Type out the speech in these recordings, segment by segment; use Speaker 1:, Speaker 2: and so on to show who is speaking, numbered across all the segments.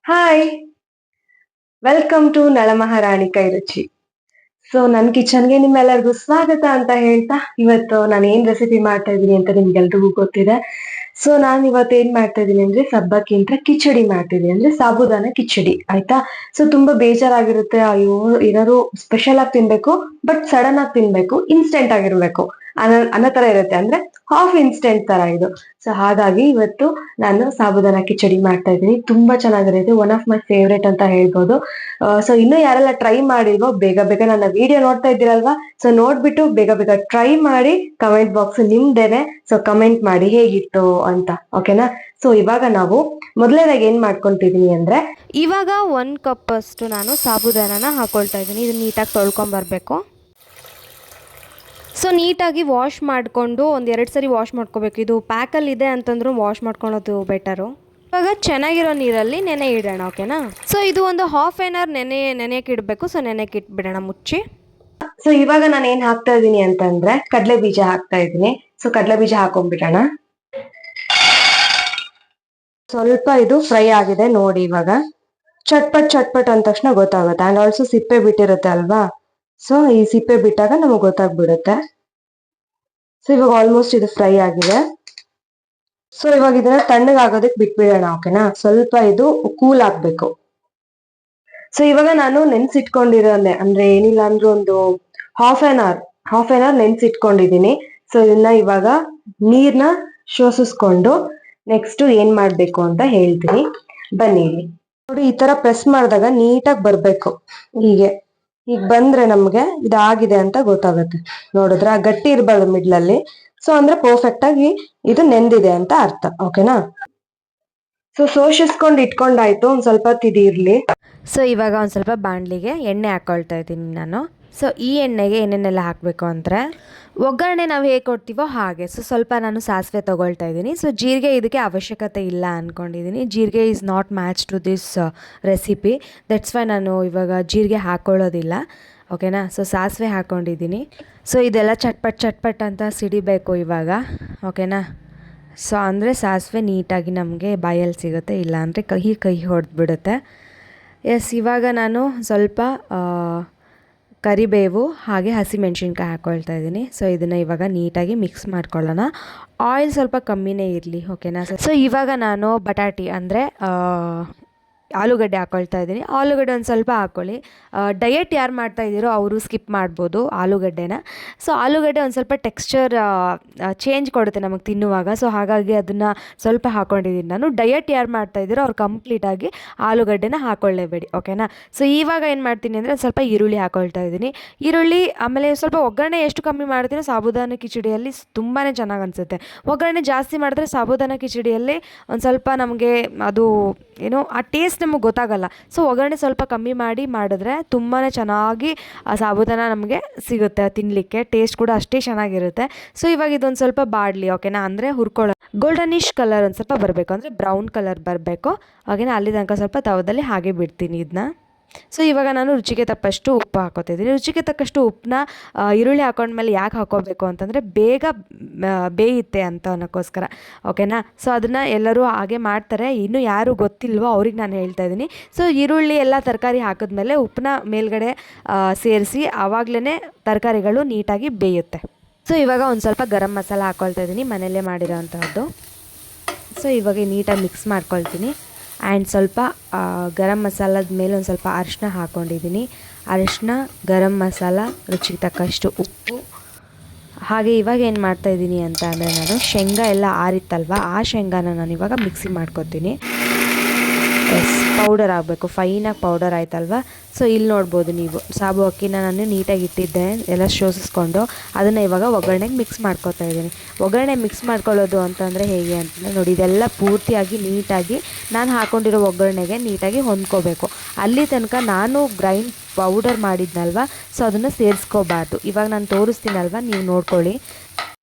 Speaker 1: Hi, welcome to ನಳಮಹಾರಾಣಿ ಕೈ ರುಚಿ. So ನನ್ನ ಕಿಚನ್ಗೆ ನಿಮ್ಮೆಲ್ಲರಿಗೂ ಸ್ವಾಗತ ಅಂತ ಹೇಳ್ತಾ ಇವತ್ತು ನಾನು ಏನ್ ರೆಸಿಪಿ ಮಾಡ್ತಾ ಇದ್ದೀನಿ ಅಂತ ನಿಮ್ಗೆಲ್ರಿಗೂ ಗೊತ್ತಿದೆ. ಸೊ ನಾನು ಇವತ್ತು ಏನ್ ಮಾಡ್ತಾ ಇದ್ದೀನಿ ಅಂದ್ರೆ ಸಬ್ಬಕ್ಕಿಂತ ಕಿಚಡಿ ಮಾಡ್ತಿದ್ದೀನಿ, ಅಂದ್ರೆ ಸಾಬುದಾನ ಕಿಚಡಿ ಆಯ್ತಾ. ಸೊ ತುಂಬಾ ಬೇಜಾರಾಗಿರುತ್ತೆ, ಅಯ್ಯೋ ಏನಾದ್ರು ಸ್ಪೆಷಲ್ ಆಗಿ ತಿನ್ಬೇಕು, ಬಟ್ ಸಡನ್ ಆಗಿ ತಿನ್ಬೇಕು, ಇನ್ಸ್ಟೆಂಟ್ ಆಗಿರ್ಬೇಕು ಅನ್ನೋ ತರ ಇರುತ್ತೆ, ಅಂದ್ರೆ ಹಾಫ್ ಇನ್ಸ್ಟೆಂಟ್ ತರ ಇದು. ಸೊ ಹಾಗಾಗಿ ಇವತ್ತು ನಾನು ಸಾಬುದಾನ ಕಿಚಡಿ ಮಾಡ್ತಾ ಇದ್ದೀನಿ. ತುಂಬಾ ಚೆನ್ನಾಗಿರುತ್ತೆ, ಒನ್ ಆಫ್ ಮೈ ಫೇವ್ರೇಟ್ ಅಂತ ಹೇಳ್ಬೋದು. ಸೊ ಇನ್ನು ಯಾರೆಲ್ಲ ಟ್ರೈ ಮಾಡಿಲ್ವೋ ಬೇಗ ಬೇಗ ನನ್ನ ವಿಡಿಯೋ ನೋಡ್ತಾ ಇದ್ದೀರಲ್ವಾ, ಸೊ ನೋಡ್ಬಿಟ್ಟು ಬೇಗ ಬೇಗ ಟ್ರೈ ಮಾಡಿ ಕಮೆಂಟ್ ಬಾಕ್ಸ್ ನಿಮ್ದೇನೆ. ಸೊ ಕಮೆಂಟ್ ಮಾಡಿ ಹೇಗಿತ್ತು ಅಂತ, ಓಕೆನಾ. ಸೊ ಇವಾಗ ನಾವು ಮೊದಲನೇದಾಗಿ ಏನ್ ಮಾಡ್ಕೊಂತಿದೀನಿ ಅಂದ್ರೆ,
Speaker 2: ಇವಾಗ 1 ಕಪ್ ಅಷ್ಟು ನಾನು ಸಾಬುದಾನನ ಹಾಕೊಳ್ತಾ ಇದ್ದೀನಿ. ಇದು ನೀಟಾಗಿ ತೊಳ್ಕೊಂಬರ್ಬೇಕು. ಸೊ ನೀಟಾಗಿ ವಾಶ್ ಮಾಡಿಕೊಂಡು ಒಂದು 2 ಸರಿ ವಾಶ್ ಮಾಡ್ಕೋಬೇಕು. ಇದು ಪ್ಯಾಕಲ್ಲಿ ಇದೆ ಅಂತಂದ್ರೂ ವಾಶ್ ಮಾಡ್ಕೊಳೋದು ಬೆಟರು. ಇವಾಗ ಚೆನ್ನಾಗಿರೋ ನೀರಲ್ಲಿ ನೆನೆ ಇಡೋಣ, ಓಕೆನಾ. ಸೊ ಇದು ಒಂದು ಹಾಫ್ ಆನ್ ಅವರ್ ನೆನೆಯಕ್ಕೆ ಇಡಬೇಕು. ಸೊ ನೆನೆಯಕ್ಕೆ ಇಟ್ಬಿಡೋಣ ಮುಚ್ಚಿ.
Speaker 1: ಸೊ ಇವಾಗ ನಾನು ಏನ್ ಹಾಕ್ತಾ ಇದ್ದೀನಿ ಅಂತಂದ್ರೆ ಕಡಲೆ ಬೀಜ ಹಾಕ್ತಾ ಇದ್ದೀನಿ. ಸೊ ಕಡಲೆ ಬೀಜ ಹಾಕೊಂಡ್ಬಿಡೋಣ. ಸ್ವಲ್ಪ ಇದು ಫ್ರೈ ಆಗಿದೆ ನೋಡಿ. ಇವಾಗ ಚಟ್ಪಟ್ ಚಟ್ಪಟ್ ಅಂದ ತಕ್ಷಣ ಗೊತ್ತಾಗುತ್ತೆ. ಅಂಡ್ ಆಲ್ಸೋ ಸಿಪ್ಪೆ ಬಿಟ್ಟಿರುತ್ತೆ ಅಲ್ವಾ, ಸೊ ಈ ಸಿಪ್ಪೆ ಬಿಟ್ಟಾಗ ನಮಗೆ ಗೊತ್ತಾಗ್ಬಿಡುತ್ತೆ. ಸೊ ಇವಾಗ ಆಲ್ಮೋಸ್ಟ್ ಇದು ಫ್ರೈ ಆಗಿದೆ. ಸೊ ಇವಾಗ ಇದನ್ನ ತಣ್ಣಗಾಗೋದಕ್ಕೆ ಬಿಟ್ಬಿಡೋಣ, ಓಕೆನಾ. ಸ್ವಲ್ಪ ಇದು ಕೂಲ್ ಆಗ್ಬೇಕು. ಸೊ ಇವಾಗ ನಾನು ನೆನ್ಸಿಟ್ಕೊಂಡಿರೋನೆ, ಅಂದ್ರೆ ಏನಿಲ್ಲ ಅಂದ್ರೆ ಒಂದು ಹಾಫ್ ಆನ್ ಅವರ್ ನೆನ್ಸಿಟ್ಕೊಂಡಿದೀನಿ. ಸೊ ಇದನ್ನ ಇವಾಗ ನೀರ್ನ ಶೋಷಿಸ್ಕೊಂಡು ನೆಕ್ಸ್ಟ್ ಏನ್ ಮಾಡ್ಬೇಕು ಅಂತ ಹೇಳ್ತೀನಿ, ಬನ್ನಿ. ನೋಡಿ, ಈ ತರ ಪ್ರೆಸ್ ಮಾಡಿದಾಗ ನೀಟಾಗಿ ಬರ್ಬೇಕು. ಹೀಗೆ ಈಗ ಬಂದ್ರೆ ನಮ್ಗೆ ಇದಾಗಿದೆ ಅಂತ ಗೊತ್ತಾಗುತ್ತೆ. ನೋಡಿದ್ರ ಗಟ್ಟಿ ಇರ್ಬಾರ್ದು ಮಿಡ್ಲಲ್ಲಿ. ಸೊ ಅಂದ್ರೆ ಪರ್ಫೆಕ್ಟ್ ಆಗಿ ಇದು ನೆಂದಿದೆ ಅಂತ ಅರ್ಥ, ಓಕೆನಾ. ಸೊ ಶೋಷಿಸ್ಕೊಂಡು ಇಟ್ಕೊಂಡಾಯ್ತು, ಒಂದ್ ಸ್ವಲ್ಪ ಇರ್ಲಿ.
Speaker 2: ಸೊ ಇವಾಗ ಒಂದು ಸ್ವಲ್ಪ ಬಾಣಲಿಗೆ ಎಣ್ಣೆ ಹಾಕ್ಕೊಳ್ತಾ ಇದ್ದೀನಿ ನಾನು. ಸೊ ಈ ಎಣ್ಣೆಗೆ ಏನೇನೆಲ್ಲ ಹಾಕಬೇಕು ಅಂದರೆ, ಒಗ್ಗರಣೆ ನಾವು ಹೇಗೆ ಕೊಡ್ತೀವೋ ಹಾಗೆ. ಸೊ ಸ್ವಲ್ಪ ನಾನು ಸಾಸಿವೆ ತೊಗೊಳ್ತಾ ಇದ್ದೀನಿ. ಸೊ ಜೀರಿಗೆ ಇದಕ್ಕೆ ಅವಶ್ಯಕತೆ ಇಲ್ಲ ಅಂದ್ಕೊಂಡಿದ್ದೀನಿ. ಜೀರಿಗೆ is not match to this recipe, that's why ನಾನು ಇವಾಗ ಜೀರಿಗೆ ಹಾಕ್ಕೊಳ್ಳೋದಿಲ್ಲ, ಓಕೆನಾ. ಸೊ ಸಾಸಿವೆ ಹಾಕ್ಕೊಂಡಿದ್ದೀನಿ. ಸೊ ಇದೆಲ್ಲ ಚಟ್ಪಟ್ ಚಟ್ಪಟ್ ಅಂತ ಸಿಡಿಬೇಕು ಇವಾಗ, ಓಕೆನಾ. ಸೊ ಅಂದರೆ ಸಾಸಿವೆ ನೀಟಾಗಿ ನಮಗೆ ಬಾಯಲ್ಲಿ ಸಿಗುತ್ತೆ, ಇಲ್ಲಾಂದರೆ ಕೈ ಹೊಡೆದ್ಬಿಡುತ್ತೆ. ಎಸ್, ಇವಾಗ ನಾನು ಸ್ವಲ್ಪ ಕರಿಬೇವು ಹಾಗೆ ಹಸಿಮೆಣ್ಸಿನ್ಕಾಯಿ ಹಾಕ್ಕೊಳ್ತಾ ಇದ್ದೀನಿ. ಸೊ ಇದನ್ನು ಇವಾಗ ನೀಟಾಗಿ ಮಿಕ್ಸ್ ಮಾಡ್ಕೊಳ್ಳೋಣ. ಆಯಿಲ್ ಸ್ವಲ್ಪ ಕಮ್ಮಿನೇ ಇರಲಿ, ಓಕೆನಾ. ಸೊ ಇವಾಗ ನಾನು ಬಟಾಟಿ ಅಂದರೆ ಆಲೂಗಡ್ಡೆ ಹಾಕ್ಕೊಳ್ತಾ ಇದ್ದೀನಿ. ಆಲೂಗಡ್ಡೆ ಒಂದು ಸ್ವಲ್ಪ ಹಾಕ್ಕೊಳ್ಳಿ. ಡಯಟ್ ಯಾರು ಮಾಡ್ತಾ ಇದ್ದೀರೋ ಅವರು ಸ್ಕಿಪ್ ಮಾಡ್ಬೋದು ಆಲೂಗಡ್ಡೆನ. ಸೊ ಆಲೂಗಡ್ಡೆ ಒಂದು ಸ್ವಲ್ಪ ಟೆಕ್ಸ್ಚರ್ ಚೇಂಜ್ ಕೊಡುತ್ತೆ ನಮಗೆ ತಿನ್ನುವಾಗ. ಸೊ ಹಾಗಾಗಿ ಅದನ್ನು ಸ್ವಲ್ಪ ಹಾಕ್ಕೊಂಡಿದ್ದೀನಿ ನಾನು. ಡಯಟ್ ಯಾರು ಮಾಡ್ತಾ ಇದ್ದೀರೋ ಅವ್ರು ಕಂಪ್ಲೀಟಾಗಿ ಆಲೂಗಡ್ಡೆನ ಹಾಕ್ಕೊಳ್ಳೇಬೇಡಿ, ಓಕೆನಾ. ಸೊ ಇವಾಗ ಏನು ಮಾಡ್ತೀನಿ ಅಂದರೆ ಸ್ವಲ್ಪ ಈರುಳ್ಳಿ ಹಾಕ್ಕೊಳ್ತಾ ಇದ್ದೀನಿ. ಈರುಳ್ಳಿ ಆಮೇಲೆ ಸ್ವಲ್ಪ ಒಗ್ಗರಣೆ ಎಷ್ಟು ಕಮ್ಮಿ ಮಾಡ್ತೀನೋ ಸಾಬುದಾನ ಕಿಚಡಿಯಲ್ಲಿ ತುಂಬಾ ಚೆನ್ನಾಗಿ ಅನಿಸುತ್ತೆ. ಒಗ್ಗರಣೆ ಜಾಸ್ತಿ ಮಾಡಿದ್ರೆ ಸಾಬುದಾನ ಕಿಚಡಿಯಲ್ಲಿ ಒಂದು ಸ್ವಲ್ಪ ನಮಗೆ ಅದು ಏನೋ ಆ ಟೇಸ್ಟ್ ನಮಗೆ ಗೊತ್ತಾಗಲ್ಲ. ಸೊ ಒಗ್ಗರಣೆ ಸ್ವಲ್ಪ ಕಮ್ಮಿ ಮಾಡಿ ಮಾಡಿದ್ರೆ ತುಂಬಾ ಚೆನ್ನಾಗಿ ಆ ಸಾಬುದಾನ ನಮಗೆ ಸಿಗುತ್ತೆ ತಿನ್ನಲಿಕ್ಕೆ. ಟೇಸ್ಟ್ ಕೂಡ ಅಷ್ಟೇ ಚೆನ್ನಾಗಿರುತ್ತೆ. ಸೊ ಇವಾಗ ಇದೊಂದು ಸ್ವಲ್ಪ ಬಾಡಲಿ, ಓಕೆನಾ. ಅಂದರೆ ಹುರ್ಕೊಳ್ಳೋ ಗೋಲ್ಡನಿಶ್ ಕಲರ್ ಒಂದು ಸ್ವಲ್ಪ ಬರಬೇಕು, ಅಂದರೆ ಬ್ರೌನ್ ಕಲರ್ ಬರಬೇಕು, ಓಕೆನಾ. ಅಲ್ಲಿ ತನಕ ಸ್ವಲ್ಪ ತವದಲ್ಲಿ ಹಾಗೆ ಬಿಡ್ತೀನಿ ಇದನ್ನ. ಸೊ ಇವಾಗ ನಾನು ರುಚಿಗೆ ತಕ್ಕಷ್ಟು ಉಪ್ಪು ಹಾಕೋತಿದ್ದೀನಿ. ರುಚಿಗೆ ತಕ್ಕಷ್ಟು ಉಪ್ಪನ್ನ ಈರುಳ್ಳಿ ಹಾಕೊಂಡ್ಮೇಲೆ ಯಾಕೆ ಹಾಕೋಬೇಕು ಅಂತಂದರೆ ಬೇಗ ಬೇಯುತ್ತೆ ಅಂತ ಅನ್ನೋಕ್ಕೋಸ್ಕರ, ಓಕೆನಾ. ಸೊ ಅದನ್ನು ಎಲ್ಲರೂ ಹಾಗೆ ಮಾಡ್ತಾರೆ. ಇನ್ನೂ ಯಾರು ಗೊತ್ತಿಲ್ವೋ ಅವ್ರಿಗೆ ನಾನು ಹೇಳ್ತಾ ಇದ್ದೀನಿ. ಸೊ ಈರುಳ್ಳಿ ಎಲ್ಲ ತರಕಾರಿ ಹಾಕಿದ್ಮೇಲೆ ಉಪ್ಪನ್ನ ಮೇಲ್ಗಡೆ ಸೇರಿಸಿ ಆವಾಗಲೇ ತರಕಾರಿಗಳು ನೀಟಾಗಿ ಬೇಯುತ್ತೆ. ಸೊ ಇವಾಗ ಒಂದು ಸ್ವಲ್ಪ ಗರಂ ಮಸಾಲ ಹಾಕ್ಕೊಳ್ತಾ ಇದ್ದೀನಿ, ಮನೆಯಲ್ಲೇ ಮಾಡಿರೋ ಅಂಥದ್ದು. ಸೊ ಇವಾಗ ನೀಟಾಗಿ ಮಿಕ್ಸ್ ಮಾಡ್ಕೊಳ್ತೀನಿ. ಆ್ಯಂಡ್ ಸ್ವಲ್ಪ ಗರಂ ಮಸಾಲದ ಮೇಲೆ ಒಂದು ಸ್ವಲ್ಪ ಅರಿಶಿನ ಹಾಕ್ಕೊಂಡಿದ್ದೀನಿ. ಅರಿಶಿನ, ಗರಂ ಮಸಾಲ, ರುಚಿಗೆ ತಕ್ಕಷ್ಟು ಉಪ್ಪು. ಹಾಗೆ ಇವಾಗ ಏನು ಮಾಡ್ತಾಯಿದ್ದೀನಿ ಅಂತ ಅಂದರೆ, ನಾನು ಶೇಂಗಾ ಎಲ್ಲ ಆರಿತ್ತಲ್ವ, ಆ ಶೇಂಗಾನ ನಾನು ಇವಾಗ ಮಿಕ್ಸಿ ಮಾಡ್ಕೊತೀನಿ. ಎಸ್, ಪೌಡರ್ ಆಗಬೇಕು, ಫೈನಾಗಿ ಪೌಡರ್ ಆಯ್ತಲ್ವ. ಸೊ ಇಲ್ಲಿ ನೋಡ್ಬೋದು ನೀವು, ಸಾಬು ಅಕ್ಕಿನ ನಾನು ನೀಟಾಗಿ ಇಟ್ಟಿದ್ದೆ ಎಲ್ಲ ಶೋಷಿಸ್ಕೊಂಡು. ಅದನ್ನು ಇವಾಗ ಒಗ್ಗರಣೆಗೆ ಮಿಕ್ಸ್ ಮಾಡ್ಕೊತಾ ಇದ್ದೀನಿ. ಒಗ್ಗರಣೆ ಮಿಕ್ಸ್ ಮಾಡ್ಕೊಳ್ಳೋದು ಅಂತಂದರೆ ಹೇಗೆ ಅಂತಂದರೆ ನೋಡಿ, ಇದೆಲ್ಲ ಪೂರ್ತಿಯಾಗಿ ನೀಟಾಗಿ ನಾನು ಹಾಕ್ಕೊಂಡಿರೋ ಒಗ್ಗರಣೆಗೆ ನೀಟಾಗಿ ಹೊಂದ್ಕೋಬೇಕು. ಅಲ್ಲಿ ತನಕ ನಾನು ಗ್ರೈಂಡ್ ಪೌಡರ್ ಮಾಡಿದ್ನಲ್ವ, ಸೊ ಅದನ್ನು ಸೇರಿಸ್ಕೋಬಾರ್ದು. ಇವಾಗ ನಾನು ತೋರಿಸ್ತೀನಲ್ವ, ನೀವು ನೋಡ್ಕೊಳ್ಳಿ.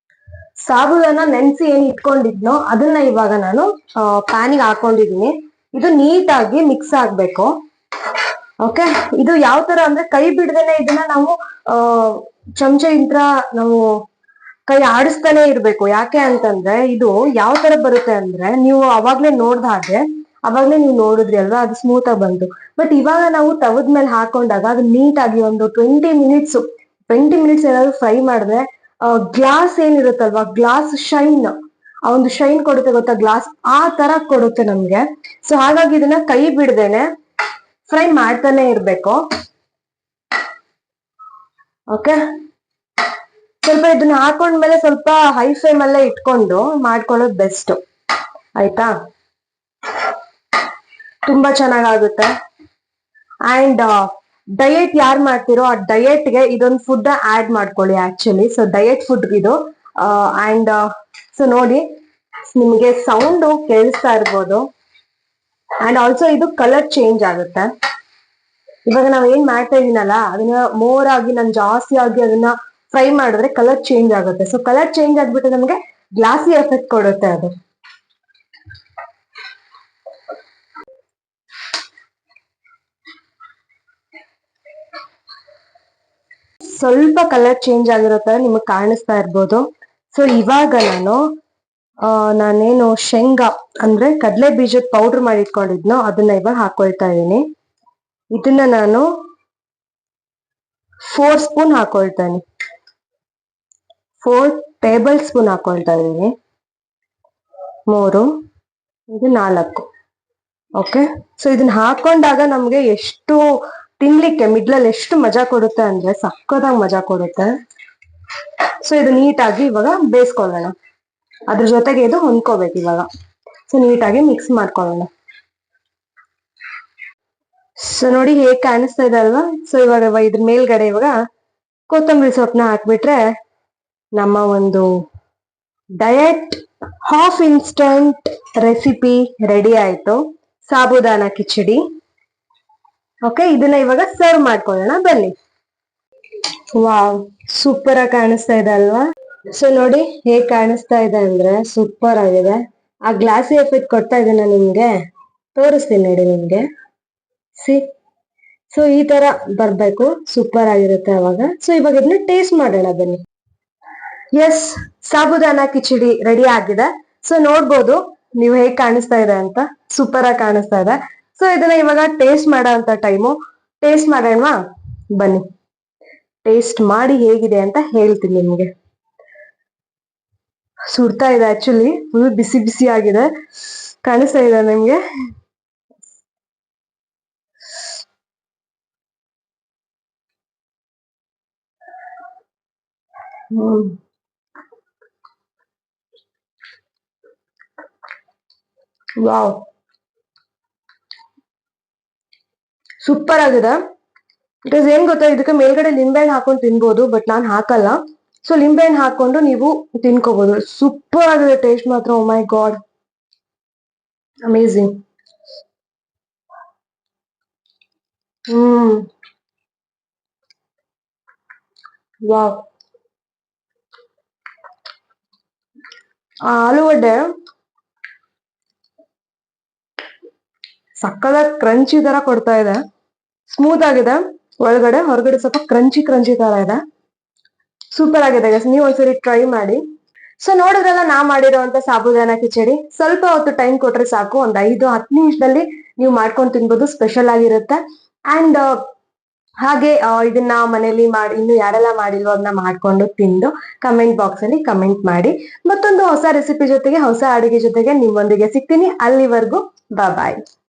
Speaker 1: ಸಾಬುದಾನ ನೆನ್ಸಿ ಏನ್ ಇಟ್ಕೊಂಡಿದ್ನೋ ಅದನ್ನ ಇವಾಗ ನಾನು ಪ್ಯಾನಿಗೆ ಹಾಕೊಂಡಿದೀನಿ. ಇದು ನೀಟಾಗಿ ಮಿಕ್ಸ್ ಆಗ್ಬೇಕು, ಓಕೆ. ಇದು ಯಾವ ತರ ಅಂದ್ರೆ ಕೈ ಬಿಡದೇನೆ ಇದನ್ನ ನಾವು ಚಮಚ ಇಂತ್ರ ನಾವು ಕೈ ಆಡಿಸ್ತಾನೆ ಇರ್ಬೇಕು. ಯಾಕೆ ಅಂತಂದ್ರೆ ಇದು ಯಾವ ತರ ಬರುತ್ತೆ ಅಂದ್ರೆ, ನೀವು ಅವಾಗ್ಲೇ ನೋಡ್ದ ಹಾಗೆ ಅವಾಗ್ಲೇ ನೀವು ನೋಡಿದ್ರಿ ಅಲ್ವಾ, ಅದು ಸ್ಮೂತ್ ಆಗಿ ಬಂತು. ಬಟ್ ಇವಾಗ ನಾವು ತವದ ಮೇಲೆ ಹಾಕೊಂಡಾಗ ಅದು ನೀಟಾಗಿ ಒಂದು 20 ಮಿನಿಟ್ಸ್ ಏನಾದ್ರು ಫ್ರೈ ಮಾಡಿದ್ರೆ ಗ್ಲಾಸ್ ಏನಿರುತ್ತಲ್ವಾ, ಗ್ಲಾಸ್ ಶೈನ್, ಆ ಒಂದು ಶೈನ್ ಕೊಡುತ್ತೆ ಗೊತ್ತಾ, ಗ್ಲಾಸ್ ಆ ತರ ಕೊಡುತ್ತೆ ನಮ್ಗೆ. ಸೊ ಹಾಗಾಗಿ ಇದನ್ನ ಕೈ ಬಿಡ್ದೇನೆ ಫ್ರೈ ಮಾಡ್ತಾನೆ ಇರ್ಬೇಕು. ಓಕೆ, ಸ್ವಲ್ಪ ಇದನ್ನ ಹಾಕೊಂಡ್ಮೇಲೆ ಸ್ವಲ್ಪ ಹೈ ಫ್ಲೇಮ್ ಅಲ್ಲೇ ಇಟ್ಕೊಂಡು ಮಾಡ್ಕೊಳ್ಳೋದು ಬೆಸ್ಟ್ ಆಯ್ತಾ. ತುಂಬಾ ಚೆನ್ನಾಗಾಗುತ್ತೆ. ಅಂಡ್ ಡಯಟ್ ಯಾರು ಮಾಡ್ತಿರೋ ಆ ಡಯಟ್ಗೆ ಇದೊಂದು ಫುಡ್ ಆಡ್ ಮಾಡ್ಕೊಳ್ಳಿ ಆಕ್ಚುಲಿ. ಸೊ ಡಯಟ್ ಫುಡ್ ಇದು. ಅಂಡ್ ಸೊ ನೋಡಿ, ನಿಮ್ಗೆ ಸೌಂಡ್ ಕೇಳಿಸ್ತಾ ಇರ್ಬೋದು. ಅಂಡ್ ಆಲ್ಸೋ ಇದು ಕಲರ್ ಚೇಂಜ್ ಆಗುತ್ತೆ. ಇವಾಗ ನಾವ್ ಏನ್ ಮಾಡ್ತಾ ಇದೀನಲ್ಲ, ಅದನ್ನ ಮೋರ್ ಆಗಿ ನಾನು ಜಾಸ್ತಿ ಆಗಿ ಅದನ್ನ ಫ್ರೈ ಮಾಡಿದ್ರೆ ಕಲರ್ ಚೇಂಜ್ ಆಗುತ್ತೆ. ಸೊ ಕಲರ್ ಚೇಂಜ್ ಆಗ್ಬಿಟ್ಟು ನಮ್ಗೆ ಗ್ಲಾಸಿ ಎಫೆಕ್ಟ್ ಕೊಡುತ್ತೆ ಅದು. ಸ್ವಲ್ಪ ಕಲರ್ ಚೇಂಜ್ ಆಗಿರುತ್ತೆ, ನಿಮಗ್ ಕಾಣಿಸ್ತಾ ಇರ್ಬೋದು. ಸೊ ಇವಾಗ ನಾನೇನು ಶೇಂಗಾ ಅಂದ್ರೆ ಕಡಲೆ ಬೀಜದ ಪೌಡರ್ ಮಾಡಿ ಇಟ್ಕೊಂಡಿದ್ನೋ ಅದನ್ನ ಇವಾಗ ಹಾಕೊಳ್ತಾ ಇದೀನಿ. ಇದನ್ನ ನಾನು 4 ಸ್ಪೂನ್ ಹಾಕೊಳ್ತೇನೆ. 4 ಟೇಬಲ್ ಸ್ಪೂನ್ ಹಾಕೊಳ್ತಾ ಇದೀನಿ. 3, ಇದು 4. ಓಕೆ, ಸೊ ಇದನ್ನ ಹಾಕೊಂಡಾಗ ನಮ್ಗೆ ಎಷ್ಟು ತಿನ್ಲಿಕ್ಕೆ ಮಿಡ್ಲಲ್ಲಿ ಎಷ್ಟು ಮಜಾ ಕೊಡುತ್ತೆ ಅಂದ್ರೆ ಸಕ್ಕತ್ತಾಗಿ ಮಜಾ ಕೊಡುತ್ತೆ. ಸೊ ಇದು ನೀಟಾಗಿ ಇವಾಗ ಬೇಯಿಸ್ಕೊಳ್ಳೋಣ. ಅದ್ರ ಜೊತೆಗೆ ಇದು ಹೊಂದ್ಕೋಬೇಕು ಇವಾಗ. ಸೊ ನೀಟಾಗಿ ಮಿಕ್ಸ್ ಮಾಡ್ಕೊಳ್ಳೋಣ. ಸೊ ನೋಡಿ ಹೇಗ್ ಕಾಣಿಸ್ತಾ ಇದೆ ಅಲ್ವಾ. ಸೊ ಇವಾಗ ಇದ್ರ ಮೇಲ್ಗಡೆ ಇವಾಗ ಕೊತ್ತಂಬರಿ ಸೊಪ್ಪನ್ನ ಹಾಕ್ಬಿಟ್ರೆ ನಮ್ಮ ಒಂದು diet half instant recipe ready ಆಯ್ತು, ಸಾಬುದಾನ ಕಿಚಡಿ. ಓಕೆ, ಇದನ್ನ ಇವಾಗ ಸರ್ವ್ ಮಾಡ್ಕೊಳ್ಳೋಣ ಬನ್ನಿ. ವಾವ್, ಸೂಪರ್ ಆಗಿ ಕಾಣಿಸ್ತಾ ಇದೆ ಅಲ್ವಾ. ಸೊ ನೋಡಿ ಹೇಗ್ ಕಾಣಿಸ್ತಾ ಇದೆ ಅಂದ್ರೆ ಸೂಪರ್ ಆಗಿದೆ. ಆ ಗ್ಲಾಸಿ ಎಫೆಕ್ಟ್ ಕೊಡ್ತಾ ಇದೀನ ನಿಮ್ಗೆ, ತೋರಿಸ್ತೀನಿ ನೋಡಿ ನಿಮ್ಗೆ. ಸಿ, ಸೊ ಈ ತರ ಬರ್ಬೇಕು, ಸೂಪರ್ ಆಗಿರುತ್ತೆ ಅವಾಗ. ಸೊ ಇವಾಗ ಇದನ್ನ ಟೇಸ್ಟ್ ಮಾಡೋಣ ಬನ್ನಿ. ಎಸ್, ಸಾಬುದಾನ ಕಿಚಡಿ ರೆಡಿ ಆಗಿದೆ. ಸೊ ನೋಡ್ಬೋದು ನೀವು ಹೇಗ್ ಕಾಣಿಸ್ತಾ ಇದೆ ಅಂತ, ಸೂಪರ್ ಆಗಿ ಕಾಣಿಸ್ತಾ ಇದೆ. ಸೊ ಇದನ್ನ ಇವಾಗ ಟೇಸ್ಟ್ ಮಾಡೋ ಅಂತ ಟೈಮು. ಟೇಸ್ಟ್ ಮಾಡೋಣವಾ ಬನ್ನಿ. ಟೇಸ್ಟ್ ಮಾಡಿ ಹೇಗಿದೆ ಅಂತ ಹೇಳ್ತೀನಿ ನಿಮ್ಗೆ. ಸುಡ್ತಾ ಇದೆ ಆಕ್ಚುಲಿ, ಫುಲ್ ಬಿಸಿ ಬಿಸಿ ಆಗಿದೆ. ಕಾಣಿಸ್ತಾ ಇದೆ ನಿಮ್ಗೆ? ವಾವ್, ಸೂಪರ್ ಆಗಿದೆ. ಬಿಕಾಸ್ ಏನ್ ಗೊತ್ತಾ, ಇದಕ್ಕೆ ಮೇಲ್ಗಡೆ ಲಿಂಬೆಹಣ್ಣು ಹಾಕೊಂಡು ತಿನ್ಬೋದು, ಬಟ್ ನಾನ್ ಹಾಕಲ್ಲ. ಸೊ ಲಿಂಬೆಹಣ್ಣು ಹಾಕೊಂಡು ನೀವು ತಿನ್ಕೋಬಹುದು. ಸೂಪರ್ ಆಗಿದೆ ಟೇಸ್ಟ್ ಮಾತ್ರ. ಓ ಮೈ ಗಾಡ್, ಅಮೇಝಿಂಗ್. ವಾವ್, ಆಲೂಗಡ್ಡೆ ಸಕ್ಕದಾಗಿ ಕ್ರಂಚಿ ತರ ಕೊಡ್ತಾ ಇದೆ. ಸ್ಮೂತ್ ಆಗಿದೆ ಒಳಗಡೆ, ಹೊರಗಡೆ ಸ್ವಲ್ಪ ಕ್ರಂಚಿ ಕ್ರಂಚಿ ತರ ಇದೆ. ಸೂಪರ್ ಆಗಿದೆ ಗೈಸ್, ನೀವು ಒಂದ್ಸರಿ ಟ್ರೈ ಮಾಡಿ. ಸೊ ನೋಡಿದ್ರಲ್ಲ ನಾ ಮಾಡಿರೋಂತ ಸಾಬುದಾನ ಕಿಚಡಿ. ಸ್ವಲ್ಪ ಹೊತ್ತು ಟೈಮ್ ಕೊಟ್ರೆ ಸಾಕು, ಒಂದ್ 5-10 ನಿಮಿಷದಲ್ಲಿ ನೀವು ಮಾಡ್ಕೊಂಡು ತಿನ್ಬೋದು. ಸ್ಪೆಷಲ್ ಆಗಿರುತ್ತೆ. ಅಂಡ್ ಹಾಗೆ ಇದನ್ನ ಮನೇಲಿ ಮಾಡಿ ಇನ್ನು ಯಾರೆಲ್ಲ ಮಾಡಿಲ್ವೋ ಅದನ್ನ ಮಾಡ್ಕೊಂಡು ತಿಂದು ಕಮೆಂಟ್ ಬಾಕ್ಸ್ ಅಲ್ಲಿ ಕಮೆಂಟ್ ಮಾಡಿ. ಮತ್ತೊಂದು ಹೊಸ ರೆಸಿಪಿ ಜೊತೆಗೆ, ಹೊಸ ಅಡುಗೆ ಜೊತೆಗೆ ನಿಮ್ಮೊಂದಿಗೆ ಸಿಗ್ತೀನಿ. ಅಲ್ಲಿವರೆಗೂ ಬಾಯ್.